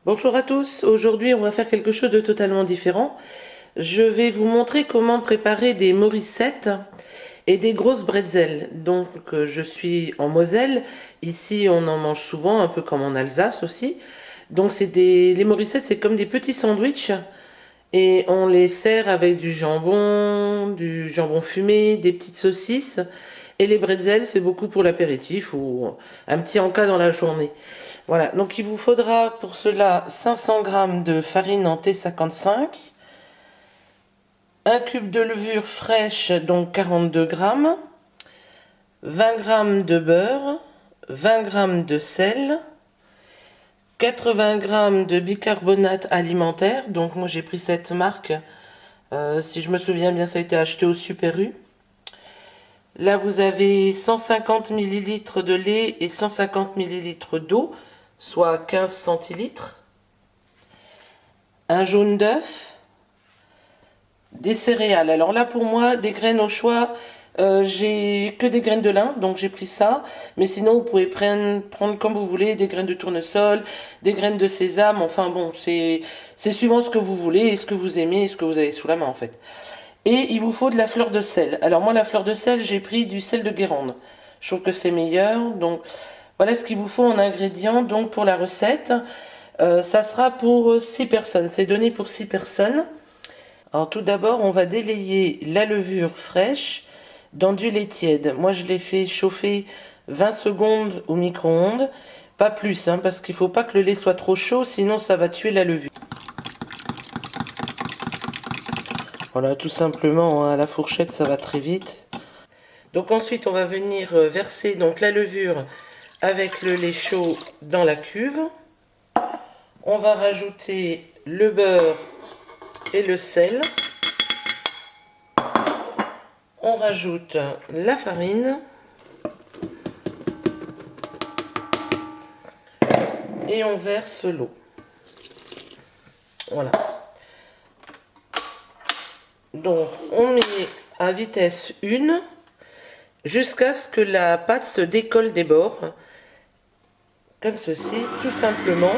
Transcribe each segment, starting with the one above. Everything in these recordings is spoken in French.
Bonjour à tous, aujourd'hui on va faire quelque chose de totalement différent. Je vais vous montrer comment préparer des morissettes et des grosses bretzels. Donc je suis en Moselle, ici on en mange souvent, un peu comme en Alsace aussi. Donc les morissettes c'est comme des petits sandwichs et on les sert avec du jambon fumé, des petites saucisses. Et les bretzels, c'est beaucoup pour l'apéritif ou un petit encas dans la journée. Voilà, donc il vous faudra pour cela 500 g de farine en T55, un cube de levure fraîche, donc 42 g, 20 g de beurre, 20 g de sel, 80 g de bicarbonate alimentaire, donc moi j'ai pris cette marque, si je me souviens bien ça a été acheté au Super U. Là vous avez 150 ml de lait et 150 ml d'eau, soit 15 centilitres. Un jaune d'œuf, des céréales. Alors là pour moi, des graines au choix, j'ai que des graines de lin, donc j'ai pris ça. Mais sinon vous pouvez prendre comme vous voulez, des graines de tournesol, des graines de sésame, enfin bon, c'est suivant ce que vous voulez et ce que vous aimez et ce que vous avez sous la main en fait. Et il vous faut de la fleur de sel. Alors moi la fleur de sel, j'ai pris du sel de Guérande. Je trouve que c'est meilleur, donc voilà ce qu'il vous faut en ingrédients donc pour la recette. Ça sera pour 6 personnes, c'est donné pour 6 personnes. Alors tout d'abord, on va délayer la levure fraîche dans du lait tiède. Moi, je l'ai fait chauffer 20 secondes au micro-ondes, pas plus, hein, parce qu'il ne faut pas que le lait soit trop chaud, sinon ça va tuer la levure. Voilà, tout simplement, hein, à la fourchette, ça va très vite. Donc ensuite, on va venir verser donc la levure avec le lait chaud dans la cuve. On va rajouter le beurre et le sel. On rajoute la farine et on verse l'eau. Voilà. Donc on met à vitesse 1 jusqu'à ce que la pâte se décolle des bords. Comme ceci, tout simplement.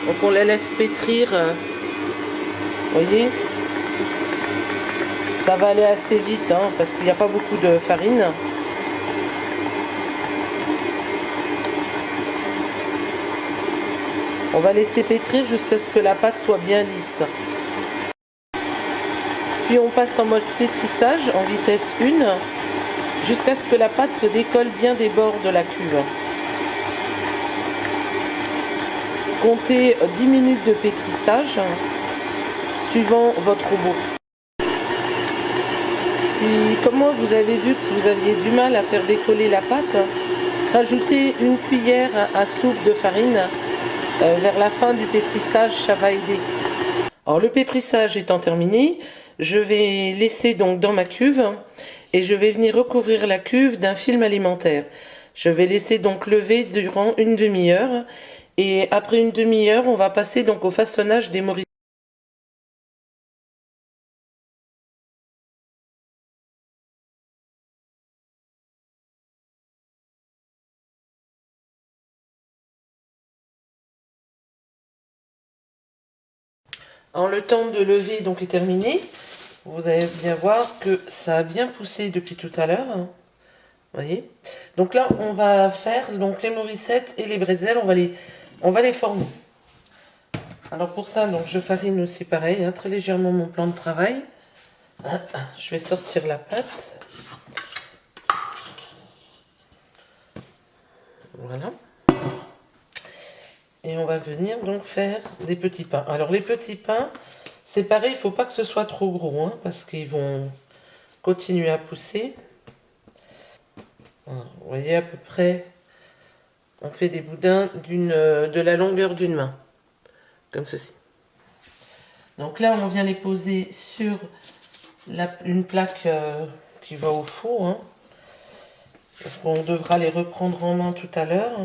Donc on la laisse pétrir. Vous voyez, ça va aller assez vite hein, parce qu'il n'y a pas beaucoup de farine. On va laisser pétrir jusqu'à ce que la pâte soit bien lisse. Puis on passe en mode pétrissage en vitesse 1 jusqu'à ce que la pâte se décolle bien des bords de la cuve. Comptez 10 minutes de pétrissage suivant votre robot. Si, comme moi, vous avez vu que si vous aviez du mal à faire décoller la pâte, rajoutez une cuillère à soupe de farine vers la fin du pétrissage, ça va aider. Alors le pétrissage étant terminé, je vais laisser donc dans ma cuve et je vais venir recouvrir la cuve d'un film alimentaire. Je vais laisser donc lever durant une demi-heure et après une demi-heure, on va passer donc au façonnage des morissettes. En le temps de lever donc est terminé, vous allez bien voir que ça a bien poussé depuis tout à l'heure. Voyez. Donc là, on va faire donc les morissettes et les bretzels, on va les former. Alors pour ça, donc je farine aussi pareil, hein, très légèrement mon plan de travail. Je vais sortir la pâte. Voilà. Et on va venir donc faire des petits pains. Alors les petits pains, c'est pareil, il ne faut pas que ce soit trop gros, hein, parce qu'ils vont continuer à pousser. Voilà, vous voyez à peu près, on fait des boudins de la longueur d'une main, comme ceci. Donc là, on vient les poser sur une plaque qui va au four, hein, parce qu'on devra les reprendre en main tout à l'heure.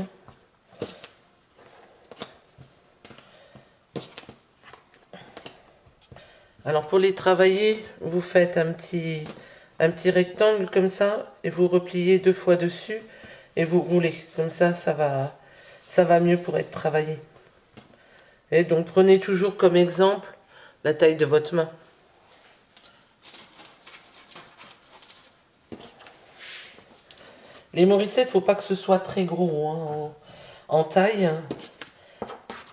Alors pour les travailler, vous faites un petit un petit rectangle comme ça et vous repliez 2 fois dessus et vous roulez. Comme ça va mieux pour être travaillé. Et donc prenez toujours comme exemple la taille de votre main. Les morissettes, faut pas que ce soit très gros hein, en taille.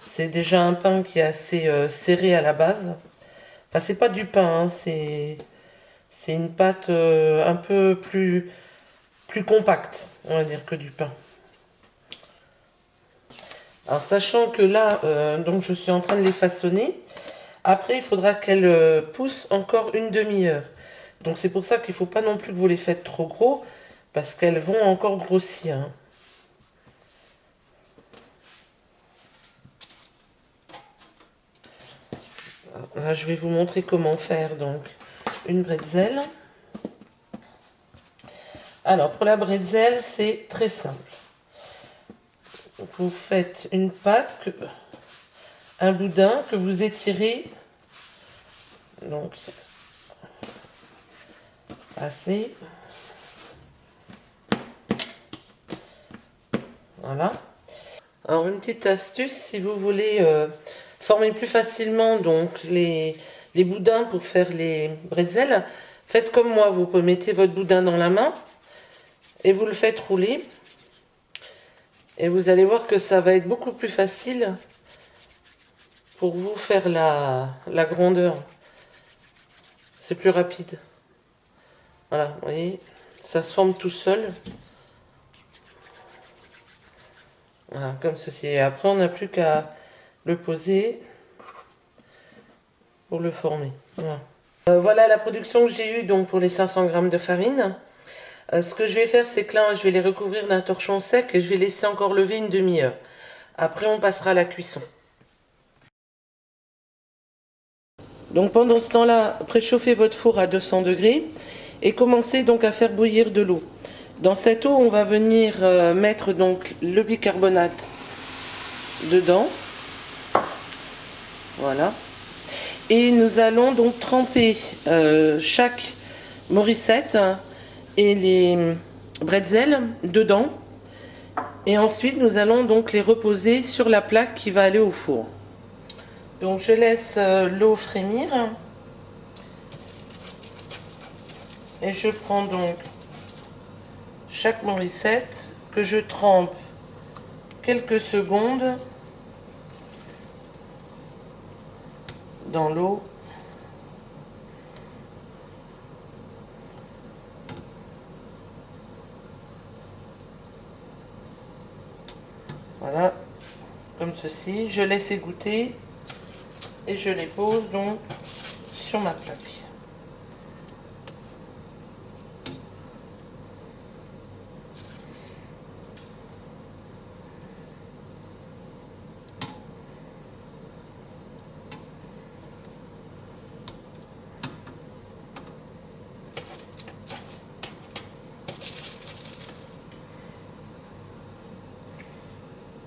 C'est déjà un pain qui est assez serré à la base. Enfin, c'est pas du pain, hein, c'est une pâte un peu plus compacte, on va dire, que du pain. Alors, sachant que là, donc je suis en train de les façonner. Après, il faudra qu'elles poussent encore une demi-heure. Donc, c'est pour ça qu'il ne faut pas non plus que vous les faites trop gros, parce qu'elles vont encore grossir. Hein. Là, je vais vous montrer comment faire donc une bretzel. Alors, pour la bretzel, c'est très simple. Vous faites une pâte, un boudin que vous étirez. Donc, assez. Voilà. Alors, une petite astuce, si vous voulez former plus facilement donc les boudins pour faire les bretzels, faites comme moi, vous mettez votre boudin dans la main et vous le faites rouler. Et vous allez voir que ça va être beaucoup plus facile pour vous faire la grandeur. C'est plus rapide. Voilà, vous voyez, ça se forme tout seul. Voilà, comme ceci. Et après, on n'a plus qu'à le poser pour le former. Voilà. Voilà la production que j'ai eue donc pour les 500 g de farine. Ce que je vais faire, c'est que là, je vais les recouvrir d'un torchon sec et je vais laisser encore lever une demi-heure. Après, on passera à la cuisson. Donc pendant ce temps-là, préchauffez votre four à 200 degrés et commencez donc à faire bouillir de l'eau. Dans cette eau, on va venir mettre donc le bicarbonate dedans. Voilà. Et nous allons donc tremper chaque morissette et les bretzels dedans. Et ensuite, nous allons donc les reposer sur la plaque qui va aller au four. Donc je laisse l'eau frémir. Et je prends donc chaque morissette que je trempe quelques secondes dans l'eau. Voilà, comme ceci. Je laisse égoutter et je les pose donc sur ma plaque.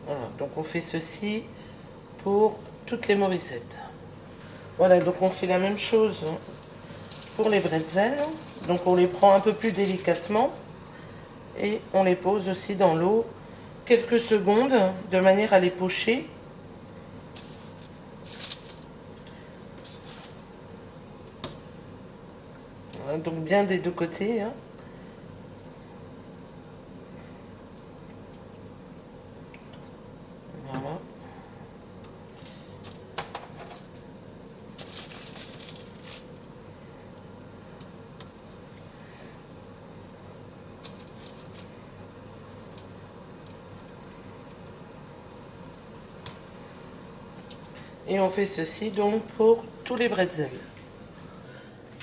Voilà, donc on fait ceci pour toutes les morissettes. Voilà, donc on fait la même chose pour les bretzels. Donc on les prend un peu plus délicatement et on les pose aussi dans l'eau quelques secondes de manière à les pocher. Voilà, donc bien des deux côtés. Hein. Voilà. Et on fait ceci donc pour tous les bretzels.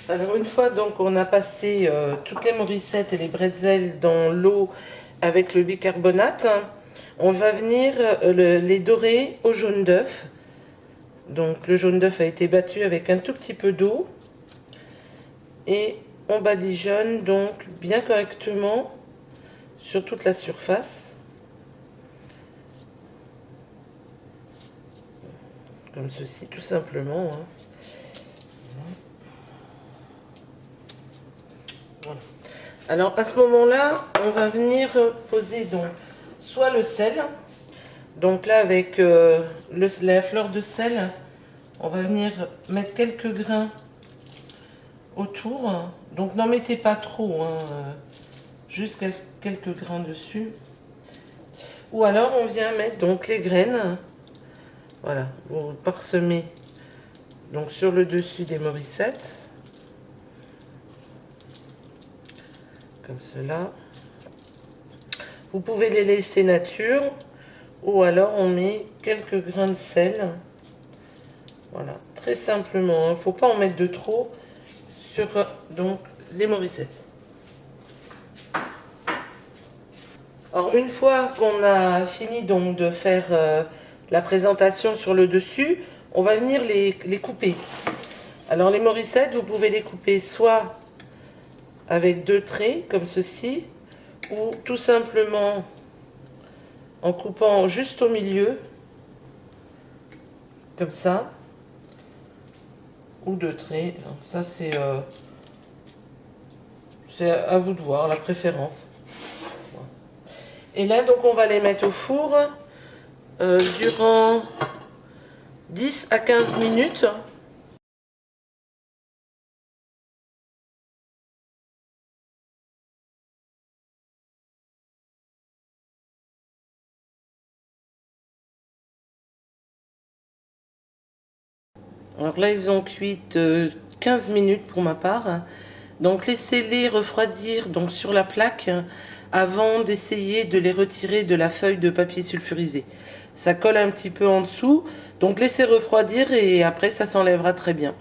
Alors une fois donc on a passé toutes les morissettes et les bretzels dans l'eau avec le bicarbonate, on va venir les dorer au jaune d'œuf. Donc le jaune d'œuf a été battu avec un tout petit peu d'eau et on badigeonne donc bien correctement sur toute la surface. Comme ceci tout simplement. Hein. Voilà. Alors à ce moment-là, on va venir poser donc soit le sel. Donc là avec la fleur de sel, on va venir mettre quelques grains autour. Donc n'en mettez pas trop, hein, juste quelques grains dessus. Ou alors on vient mettre donc les graines, voilà, vous parsemez donc sur le dessus des morissettes, comme cela. Vous pouvez les laisser nature, ou alors on met quelques grains de sel. Voilà, très simplement, il ne faut pas en mettre de trop sur donc les morissettes. Alors une fois qu'on a fini donc de faire la présentation sur le dessus, on va venir les couper. Alors les morissettes, vous pouvez les couper soit avec 2 traits comme ceci, ou tout simplement en coupant juste au milieu, comme ça, ou 2 traits. Alors ça c'est à vous de voir, la préférence. Et là donc on va les mettre au four durant 10 à 15 minutes. Alors là, ils ont cuit 15 minutes pour ma part. Donc laissez-les refroidir donc sur la plaque avant d'essayer de les retirer de la feuille de papier sulfurisé. Ça colle un petit peu en dessous, donc laissez refroidir et après ça s'enlèvera très bien.